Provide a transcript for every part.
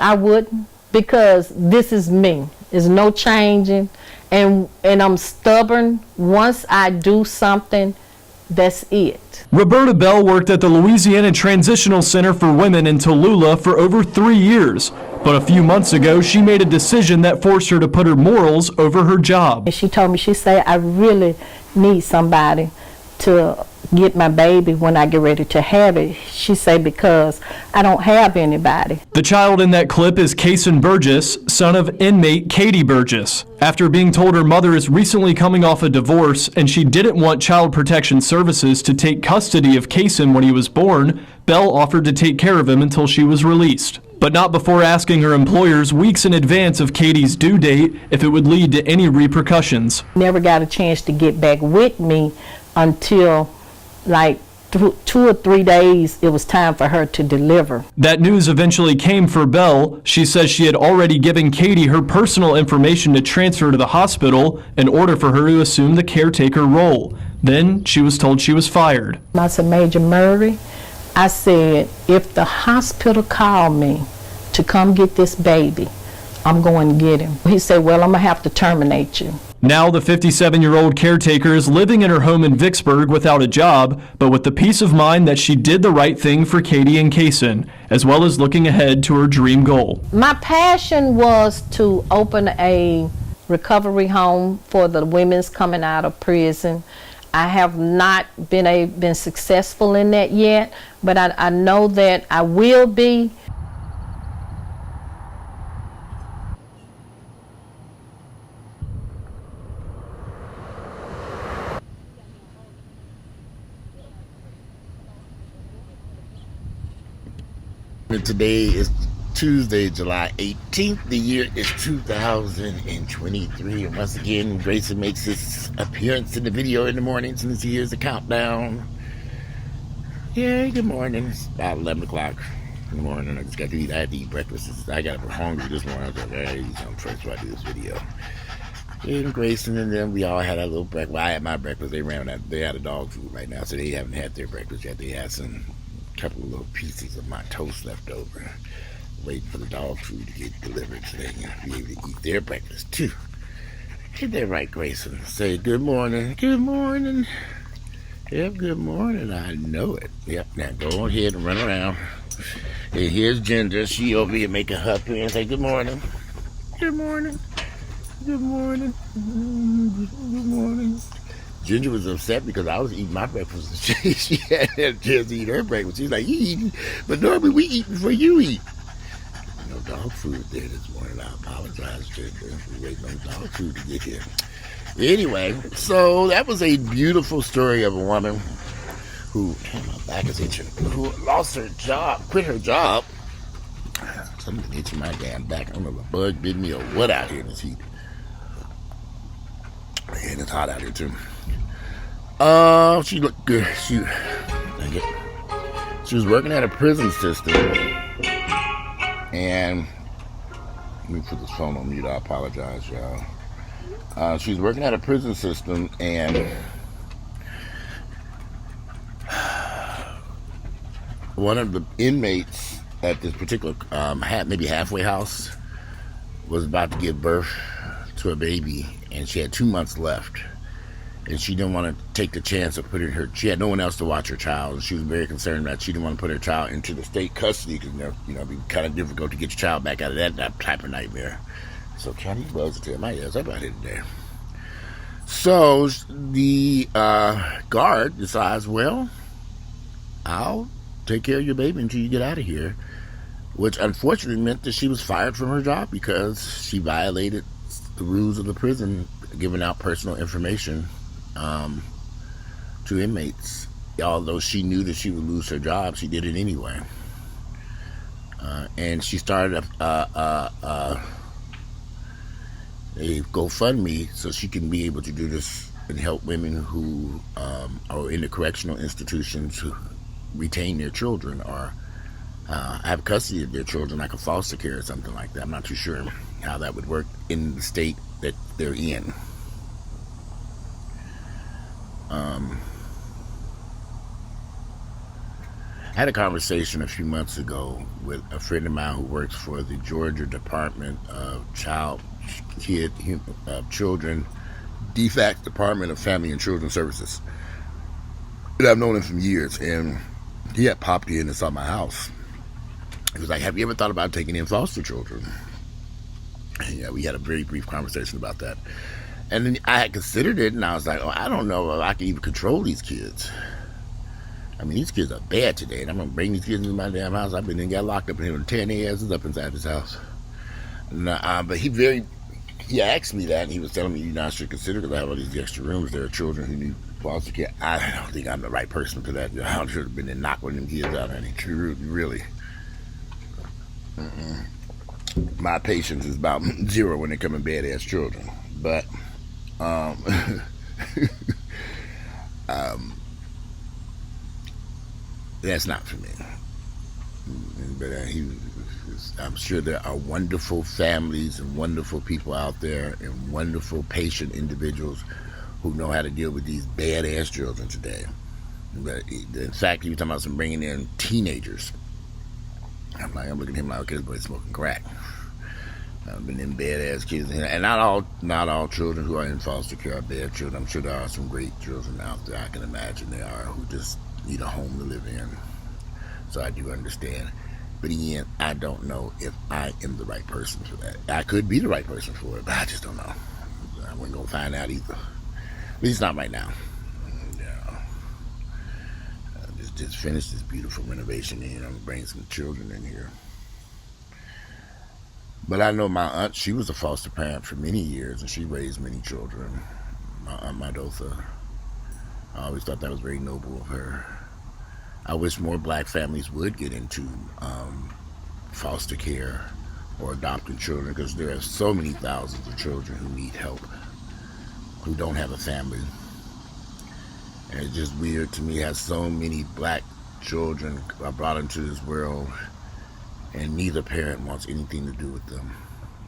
I wouldn't, because this is me. There's no changing, and I'm stubborn. Once I do something, that's it. Roberta Bell worked at the Louisiana Transitional Center for Women in Tallulah for over 3 years. But a few months ago, she made a decision that forced her to put her morals over her job. And she told me, she said, I really need somebody to get my baby when I get ready to have it. She said, because I don't have anybody. The child in that clip is Kaysen Burgess, son of inmate Katie Burgess. After being told her mother is recently coming off a divorce and she didn't want Child Protection Services to take custody of Kaysen when he was born, Bell offered to take care of him until she was released. But not before asking her employers weeks in advance of Katie's due date if it would lead to any repercussions. Never got a chance to get back with me until like 2 or 3 days it was time for her to deliver. That news eventually came for Bell. She says she had already given Katie her personal information to transfer to the hospital in order for her to assume the caretaker role. Then she was told she was fired. I said, Major Murray, I said, if the hospital called me to come get this baby, I'm going to get him. He said, well, I'm going to have to terminate you. Now the 57-year-old caretaker is living in her home in Vicksburg without a job, but with the peace of mind that she did the right thing for Katie and Kaysen, as well as looking ahead to her dream goal. My passion was to open a recovery home for the women's coming out of prison. I have not been successful in that yet, but I know that I will be. Today is Tuesday, July 18th. The year is 2023. And once again, Grayson makes his appearance in the video in the morning since he hears the countdown. Yeah, good morning. It's about 11 o'clock in the morning. I just got to eat. I had to eat breakfast. I got up hungry this morning. I was like, I gotta eat something first before I do this video. And Grayson and them, we all had our little breakfast. Well, I had my breakfast. They ran out. They had a dog food right now, so they haven't had their breakfast yet. They had some couple of little pieces of my toast left over, waiting for the dog food to get delivered so they can be able to eat their breakfast too. Get that right, Grayson. Say good morning. Good morning. Yep, good morning. I know it. Yep, now go ahead and run around. And here's Ginger. She over here making her appearance. Say good morning. Good morning. Good morning. Good morning. Ginger was upset because I was eating my breakfast. She had a chance to eat her breakfast. She's like, you eating? But normally we eat before you eat. No dog food there this morning. I apologize, Ginger. We're waiting on dog food to get here. Anyway, so that was a beautiful story of a woman who, my back is itching, who lost her job, quit her job. Something itching my damn back. I don't know if a bug bit me or what out here in this heat. And it's hot out here too. She looked good. She was working at a prison system, and let me put this phone on mute. I apologize, y'all. She was working at a prison system, and one of the inmates at this particular maybe halfway house was about to give birth to a baby, and she had 2 months left. And she didn't want to take the chance of putting her, she had no one else to watch her child. And she was very concerned that she didn't want to put her child into the state custody because, it'd be kind of difficult to get your child back out of that type of nightmare. So County buzzed to my ears about it today. So the guard decides, well, I'll take care of your baby until you get out of here. Which unfortunately meant that she was fired from her job because she violated the rules of the prison, giving out personal information to inmates. Although she knew that she would lose her job, she did it anyway. And she started a GoFundMe so she can be able to do this and help women who are in the correctional institutions who retain their children or have custody of their children, like a foster care or something like that. I'm not too sure how that would work in the state that they're in. I had a conversation a few months ago with a friend of mine who works for the Georgia Department of Children, DFACS, Department of Family and Children Services. And I've known him for years, and he had popped in and saw my house. He was like, "Have you ever thought about taking in foster children?" And yeah, we had a very brief conversation about that. And then I had considered it, and I was like, "Oh, I don't know if I can even control these kids. I mean, these kids are bad today, and I'm going to bring these kids into my damn house. I've been and got locked up in here and tearing their asses up inside this house." But he asked me that, and he was telling me, I should consider, because I have all these extra rooms. There are children who need foster care. I don't think I'm the right person for that. I should have been there knocking one of them kids out. Really. My patience is about zero when they come in badass children. But, that's not for me. But I'm sure there are wonderful families and wonderful people out there and wonderful patient individuals who know how to deal with these badass children today. But in fact, he was talking about some bringing in teenagers. I'm looking at him like, okay, this boy's smoking crack. I've been in badass kids, and not all children who are in foster care are bad children. I'm sure there are some great children out there. I can imagine there are, who just need a home to live in. So I do understand. But again, I don't know if I am the right person for that. I could be the right person for it, but I just don't know. I wasn't going to find out either. At least not right now. Just finished this beautiful renovation, and I'm going to bring some children in here. But I know my aunt, she was a foster parent for many years, and she raised many children. My Aunt Madotha. I always thought that was very noble of her. I wish more black families would get into foster care or adopting children, because there are so many thousands of children who need help, who don't have a family. And it's just weird to me how so many black children are brought into this world and neither parent wants anything to do with them.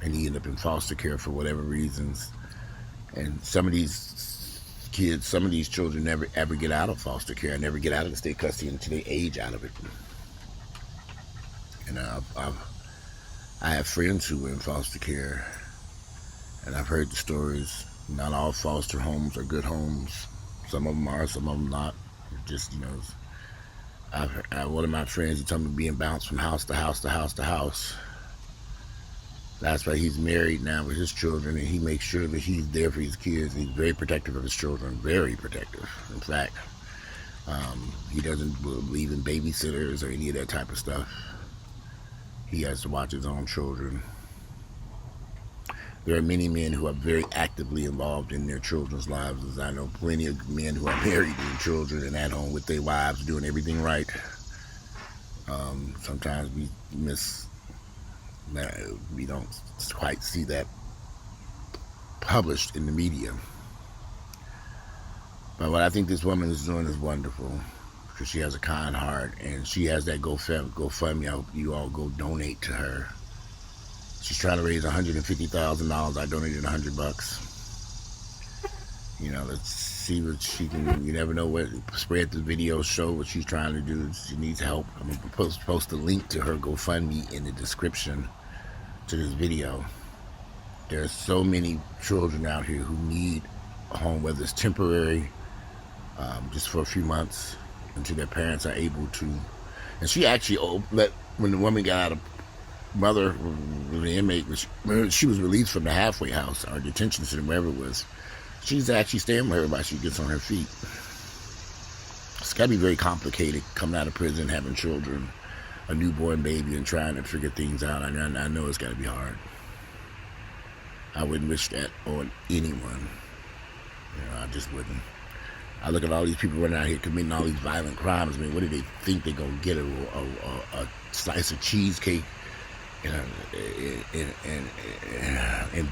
And they end up in foster care for whatever reasons. And some of these kids, some of these children never ever get out of foster care, never get out of the state custody until they age out of it. And I have friends who were in foster care, and I've heard the stories. Not all foster homes are good homes. Some of them are, some of them not. Just, one of my friends, he told me being bounced from house to house to house to house. That's why he's married now with his children, and he makes sure that he's there for his kids. And he's very protective of his children, very protective. In fact, he doesn't believe in babysitters or any of that type of stuff. He has to watch his own children. There are many men who are very actively involved in their children's lives, as I know plenty of men who are married with children and at home with their wives doing everything right. Sometimes we don't quite see that published in the media. But what I think this woman is doing is wonderful, because she has a kind heart, and she has that GoFundMe. I hope you all go donate to her. She's trying to raise $150,000. I donated $100. Let's see what she can. You never know what. Spread the video, show what she's trying to do. She needs help. I'm gonna post a link to her GoFundMe in the description to this video. There are so many children out here who need a home, whether it's temporary, just for a few months until their parents are able to. And she actually when the woman got out of mother, the inmate, she was released from the halfway house or detention center, wherever it was. She's actually staying with her while she gets on her feet. It's got to be very complicated coming out of prison, having children, a newborn baby, and trying to figure things out. I know it's got to be hard. I wouldn't wish that on anyone. I just wouldn't. I look at all these people running out here committing all these violent crimes. I mean, what do they think they're going to get? A slice of cheesecake and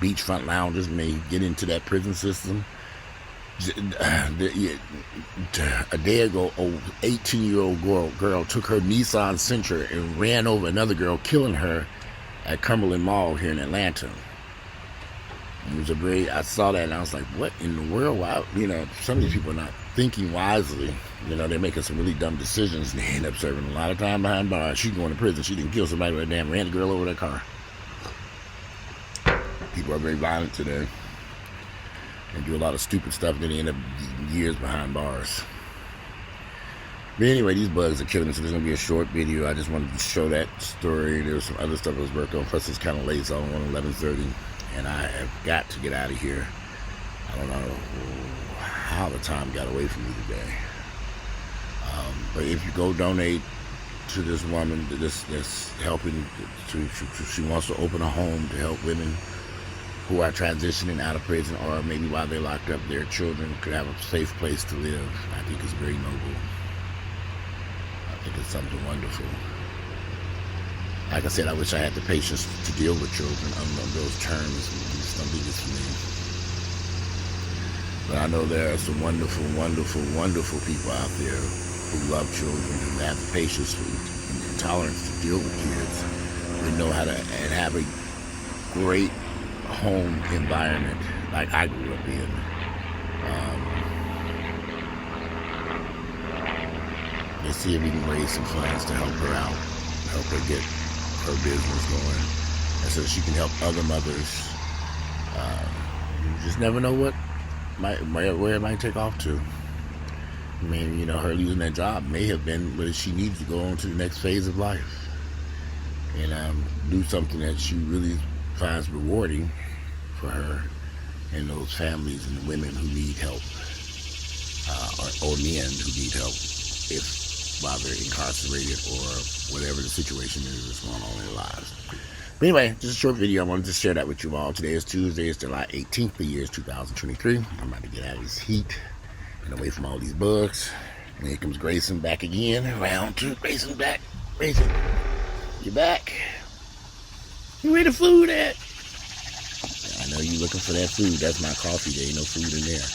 beachfront lounges when they get into that prison system. A day ago, an 18-year-old girl took her Nissan Sentra and ran over another girl, killing her at Cumberland Mall here in Atlanta. It was I saw that and I was like, what in the world? Why? Some of these people are not thinking wisely. They're making some really dumb decisions and they end up serving a lot of time behind bars. She's going to prison. She didn't kill somebody with a damn ran the girl over their car. People are very violent today and do a lot of stupid stuff and then they end up years behind bars. But anyway, these bugs are killing me, so there's going to be a short video. I just wanted to show that story. There was some other stuff I was working on, plus it's kind of late, so I'm on 11:30, and I have got to get out of here. I don't know how the time got away from me today. But if you go donate to this woman that's helping, she wants to open a home to help women who are transitioning out of prison, or maybe while they're locked up, their children could have a safe place to live. I think it's very noble. I think it's something wonderful. Like I said, I wish I had the patience to deal with children on those terms. I just don't think it's for me. But I know there are some wonderful, wonderful, wonderful people out there who love children, who have the patience and tolerance to deal with kids, who know how to and have a great home environment like I grew up in. Let's see if we can raise some funds to help her out, help her get her business going, and so she can help other mothers. You just never know where it might take off to. I mean, her losing that job may have been where she needs to go on to the next phase of life and do something that she really finds rewarding for her and those families and the women who need help, or men who need help, if while they're incarcerated or whatever the situation is that's going on in their lives. But anyway, just a short video. I wanted to share that with you all. Today is Tuesday. It's July 18th. The year is 2023. I'm about to get out of this heat and away from all these bugs. And here comes Grayson back again. Round two. Grayson back. Grayson, you back? You where the food at? I know you looking for that food. That's my coffee. There ain't no food in there.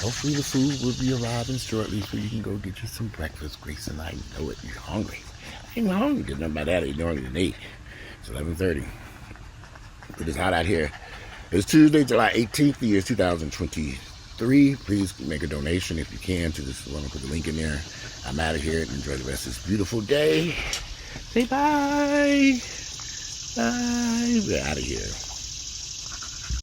Hopefully the food will be arriving shortly so you can go get you some breakfast, Grayson. I know it. You're hungry. I ain't hungry. There's nothing about that. It's only than 8. It's 11:30. But it's hot out here. It's Tuesday, July 18th. The year is 2023. Please make a donation if you can to this one. I'll put the link in there. I'm out of here. Enjoy the rest of this beautiful day. Say bye. Bye. We're out of here.